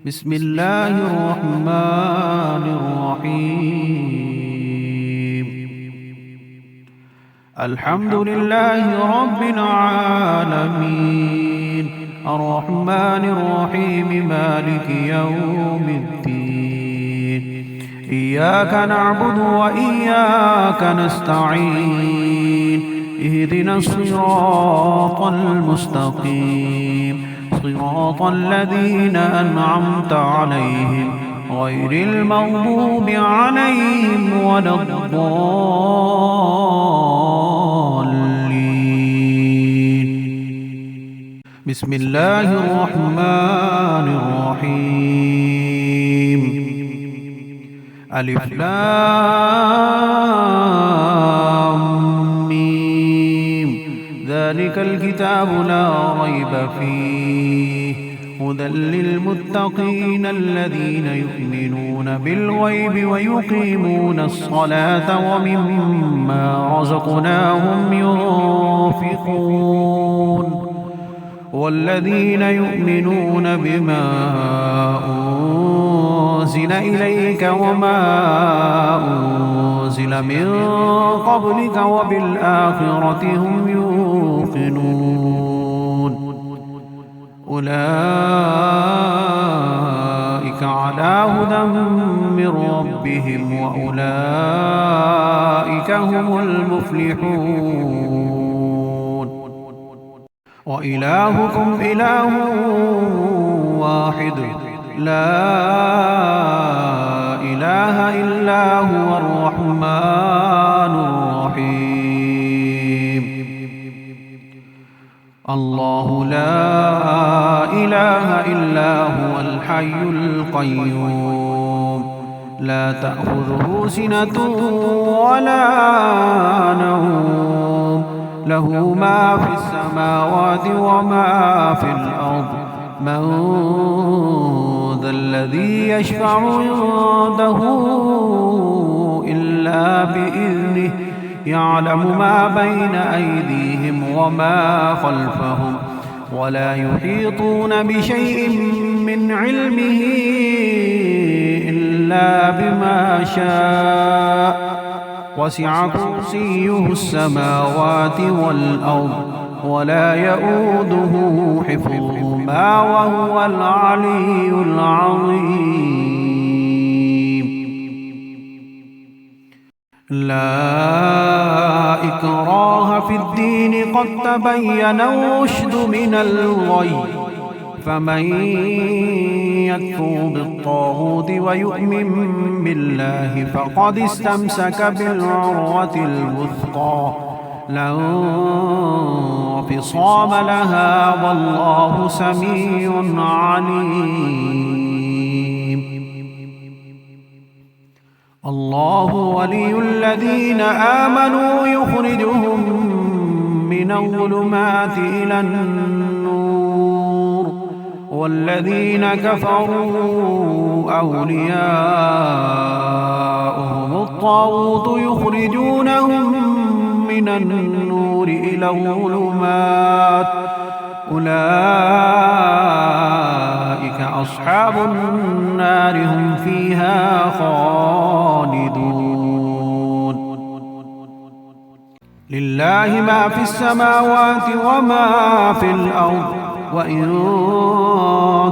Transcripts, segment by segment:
بسم الله الرحمن الرحيم. الحمد لله رب العالمين، الرحمن الرحيم، مالك يوم الدين. إياك نعبد وإياك نستعين، اهدنا الصراط المستقيم، صراط الذين أنعمت عليهم غير المغضوب عليهم ولا الضالين. بسم الله الرحمن الرحيم. ألف لام ميم. ذلك الكتاب لا ريب فيه، هدى للمتقين الذين يؤمنون بالغيب ويقيمون الصلاة ومما رزقناهم ينفقون، والذين يؤمنون بما أنزل إليك وما أنزل من قبلك وبالآخرة هم يوقنون. أولئك على هدى من ربهم وأولئك هم المفلحون. وإلهكم إله واحد، لا إله إلا هو الرحمن الرحيم. الله لا إله إلا هو الحي القيوم، لا تأخذه سنة ولا نوم، له ما في السماوات وما في الأرض. من ذا الذي يشفع عنده إلا بإذنه، يعلم ما بين أيديهم وما خلفهم، ولا يحيطون بشيء من علمه إلا بما شاء. وسع كرسيه السماوات والأرض، ولا يؤوده حفظهما وهو العلي العظيم. لا إكراه في الدين، قد تبين الرشد من الغي، فمن يكفر بالطاغوت ويؤمن بالله فقد استمسك بالعروة الوثقى، لا انفصام لها، والله سميع عليم. الله ولي الذين آمنوا يخرجهم من الظلمات إلى النور، والذين كفروا أولياؤهم الطاغوت يخرجونهم من النور إلى الظلمات، أولئك أصحاب النار، هم فيها خالدون. لله ما في السماوات وما في الأرض، وإن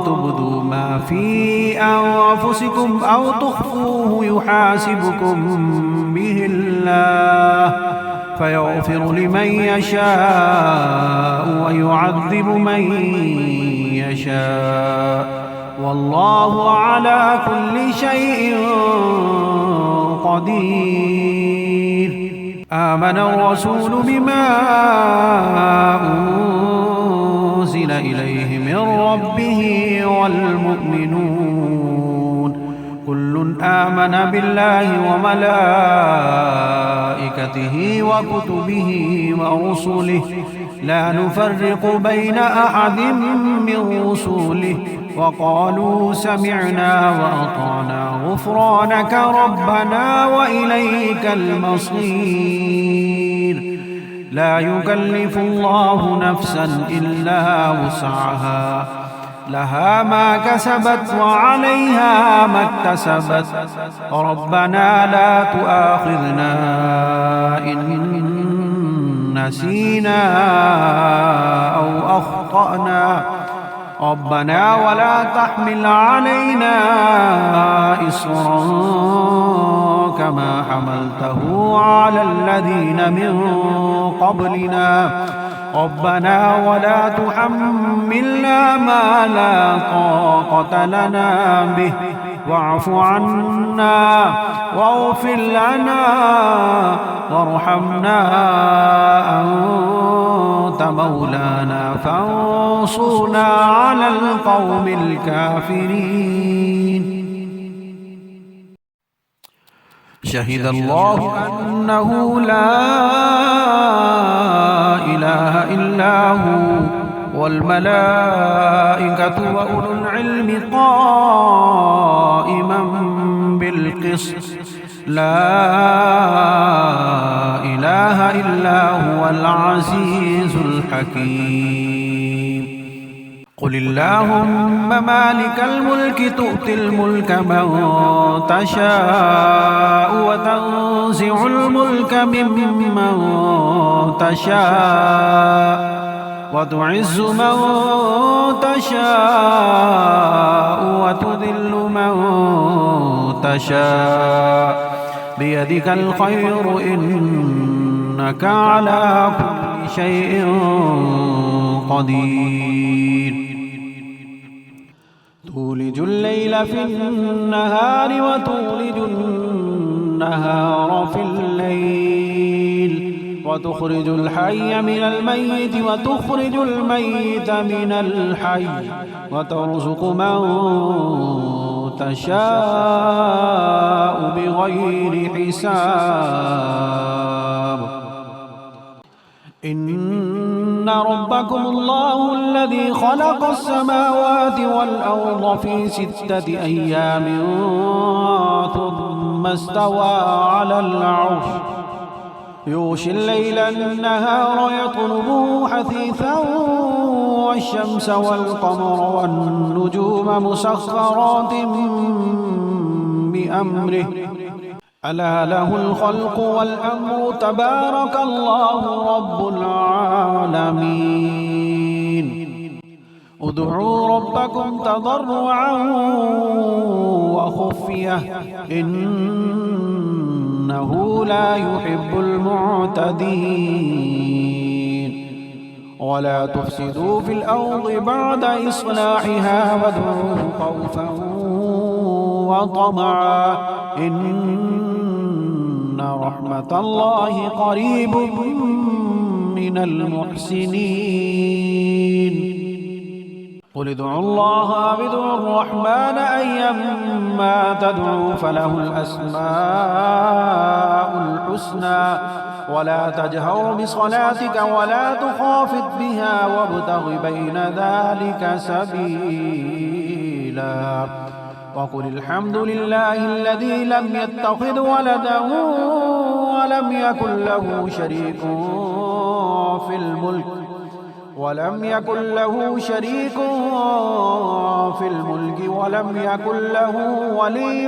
تبدوا ما في أنفسكم أو تخفوه يحاسبكم به الله، فيغفر لمن يشاء ويعذب من يشاء، والله على كل شيء قدير. آمن الرسول بما أنزل إليه من ربه والمؤمنون، كل آمن بالله وملائكته وكتبه ورسله، لا نفرق بين أحد من رسله، وقالوا سمعنا وأطعنا غفرانك ربنا وإليك المصير. لا يكلف الله نفسا إلا وسعها، لها ما كسبت وعليها ما اكتسبت ربنا لا تؤاخذنا إن نسينا أو أخطأنا ربنا ولا تحمل علينا إصرا كما حملته على الذين من قبلنا ربنا ولا تحملنا ما لا طاقة لنا به واعف عنا واغفر لنا وارحمنا أنت مولانا فانصرنا على القوم الكافرين. شهد الله أنه لا إله إلا هو والملائكة وأولو العلم قائما بالقسط لا إله إلا هو العزيز الحكيم. قل اللهم مالك الملك تؤتي الملك من تشاء وتنزع الملك ممن تشاء وتعز من تشاء وتذل من تشاء بيدك الخير إنك على كل شيء قدير. تولج الليل في النهار وتولج النهار في الليل وتخرج الحي من الميت وتخرج الميت من الحي وترزق من تشاء بغير حساب. إن ربكم الله الذي خلق السماوات والأرض في 6 أيام ثم استوى على العرش يغشي الليل النهار يطلبه حثيثا والشمس والقمر والنجوم مسخرات بأمره ألا له الخلق والأمر تبارك الله رب العالمين. ادعوا ربكم تضرعا وخفية إنه لا يحب المعتدين. ولا تفسدوا في الأرض بعد إصلاحها وادعوه خوفا وطمعا إن رحمة الله قريب من المحسنين. قل ادعوا الله أو ادعوا الرحمن أيما تدعوا فله الأسماء الحسنى ولا تجهر بصلاتك ولا تخافت بها وابتغ بين ذلك سبيلا. وقل الحمد لله الذي لم يتخذ ولدا ولم يكن له شريك في الملك ولم يكن له ولي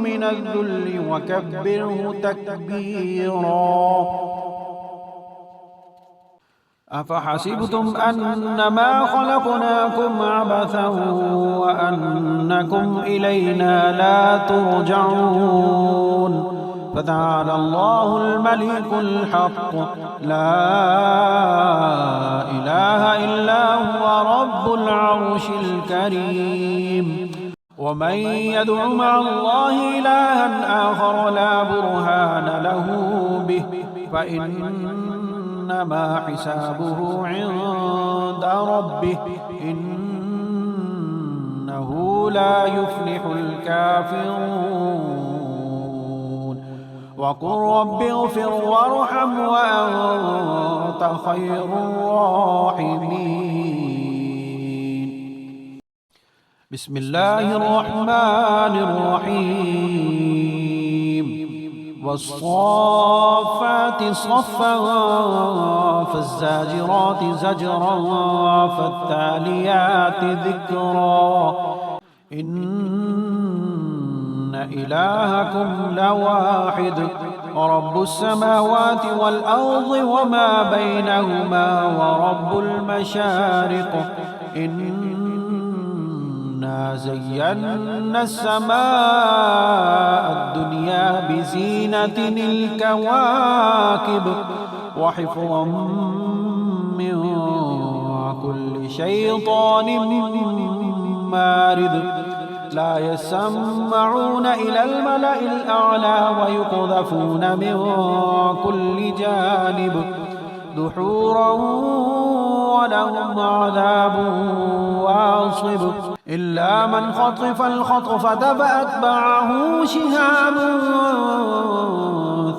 من الذل وكبره تكبيرا. أفحسبتم أنما خلقناكم عبثا وأنكم إلينا لا ترجعون فتعالى الله الملك الحق لا إله إلا هو رب العرش الكريم. ومن يدع مع الله إلها آخر لا برهان له به فإنما حسابه عند ربه إنه لا يفلح الكافرون. وقل رب اغفر وارحم وأنت خير الراحمين. بسم الله الرحمن الرحيم. والصافات صفا فالزاجرات زجرا فالتاليات ذكرا إن إلهكم لواحد رب السماوات والأرض وما بينهما ورب المشارق إنا زينا السماء الدنيا بزينة الكواكب وحفظا من كل شيطان مارد لا يسمعون إلى الملأ الأعلى ويقذفون من كل جانب دحورا ولهم عذاب واصب إلا من خطف الخطفة فأتبعه شهاب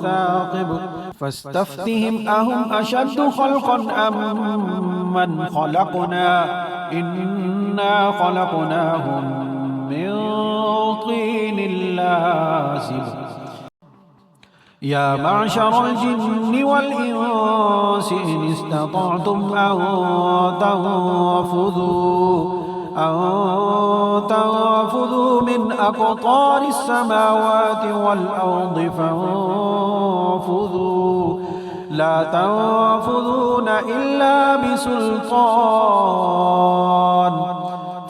ثاقب فاستفتهم أهم أشد خلقا أم من خلقنا إنا خلقناهم من طين لازب يا معشر الجن والإنس إن استطعتم أن تنفذوا من أقطار السماوات والأرض فانفذوا لا تنفذون إلا بسلطان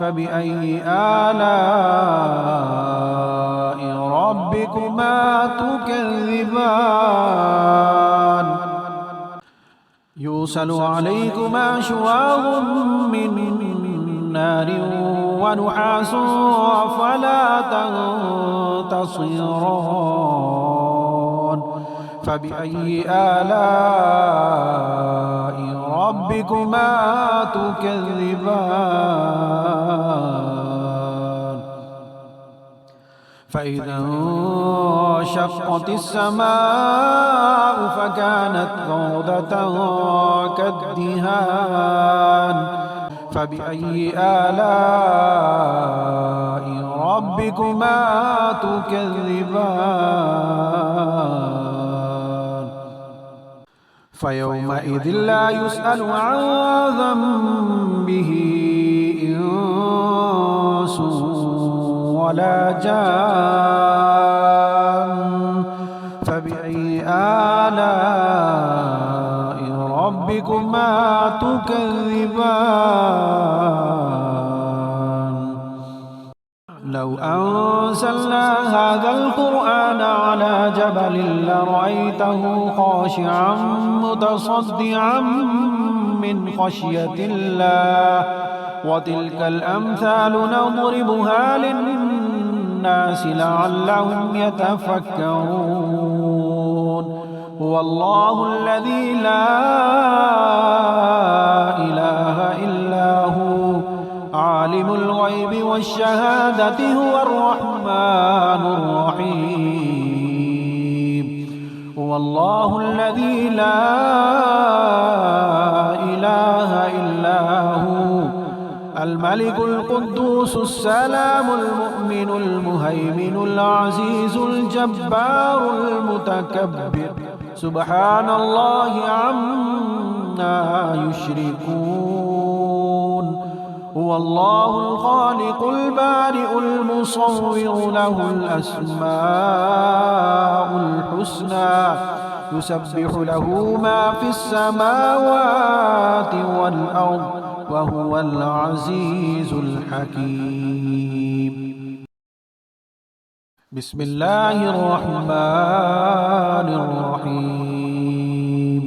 فبأي آلاء ربكما تكذبان يرسل عليكما شواظ من نار ونحاس فلا تنتصران فبأي آلاء ربكما تكذبان فإذا انشقت السماء فكانت وردة كالدهان فبأي آلاء ربكما تكذبان فيومئذ لا يسأل عن ذنبه إنس ولا جان فبأي آلاء ربكما تكذبان لو أنزلنا هذا القرآن على جبل لرأيته خاشعا متصدعا من خشية الله وتلك الأمثال نضربها للناس لعلهم يتفكرون هو الله الذي لا إله إلا هو عالم الغيب والشهادة هو الرحمن الرحيم هو الله الذي لا إله إلا هو الملك القدوس السلام المؤمن المهيمن العزيز الجبار المتكبر سبحان الله عما يشركون هو الله الخالق البارئ المصور له الأسماء الحسنى يسبح له ما في السماوات والأرض وهو العزيز الحكيم بسم الله الرحمن الرحيم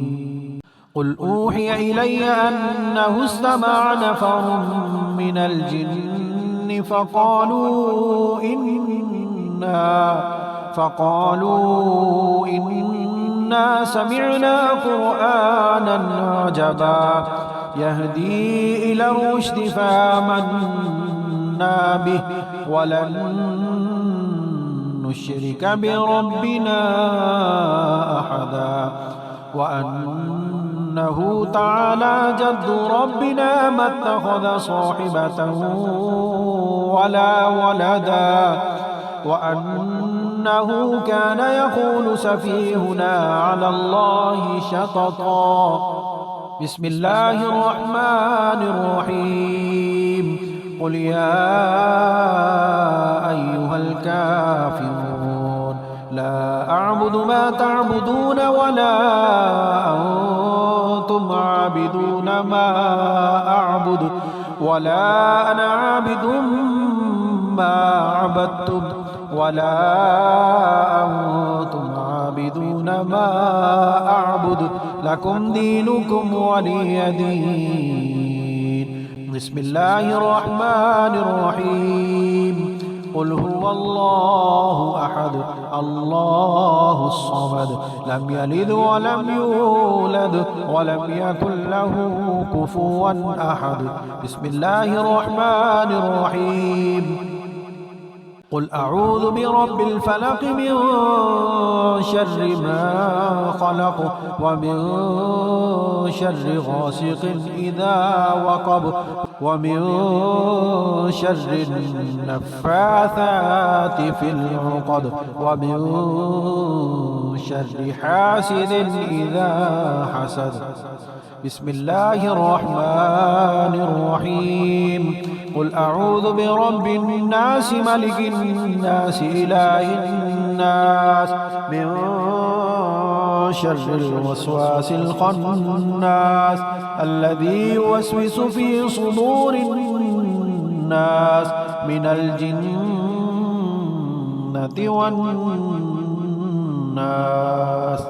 قل أوحي إلي أنه استمع نفر من الجن فقالوا إنا سمعنا قرآنا عجبا يهدي إلى الرشد فآمنا به ولن نشرك بربنا أحدا وأنه تعالى جد ربنا ما اتخذ صاحبة ولا ولدا وأنه كان يقول سفيهنا على الله شططا. بسم الله الرحمن الرحيم. قل يا أيها الكافرون لا أعبد ما تعبدون ولا أنتم عابدون ما أعبد ولا أنا عابد ما عبدتم ولا أنتم عابدون ما أعبد لكم دينكم ولي دين. بسم الله الرحمن الرحيم. قل هو الله أحد الله الصمد لم يلد ولم يولد ولم يكن له كفوا أحد. بسم الله الرحمن الرحيم. قل أعوذ برب الفلق من شر ما خلق ومن شر غاسق إذا وقب ومن شر النفاثات في العقد ومن شر حاسد إذا حسد. بسم الله الرحمن الرحيم. قل أعوذ برب الناس ملك الناس إله الناس من شر الوسواس الخناس الذي يوسوس في صدور الناس من الجنة والناس.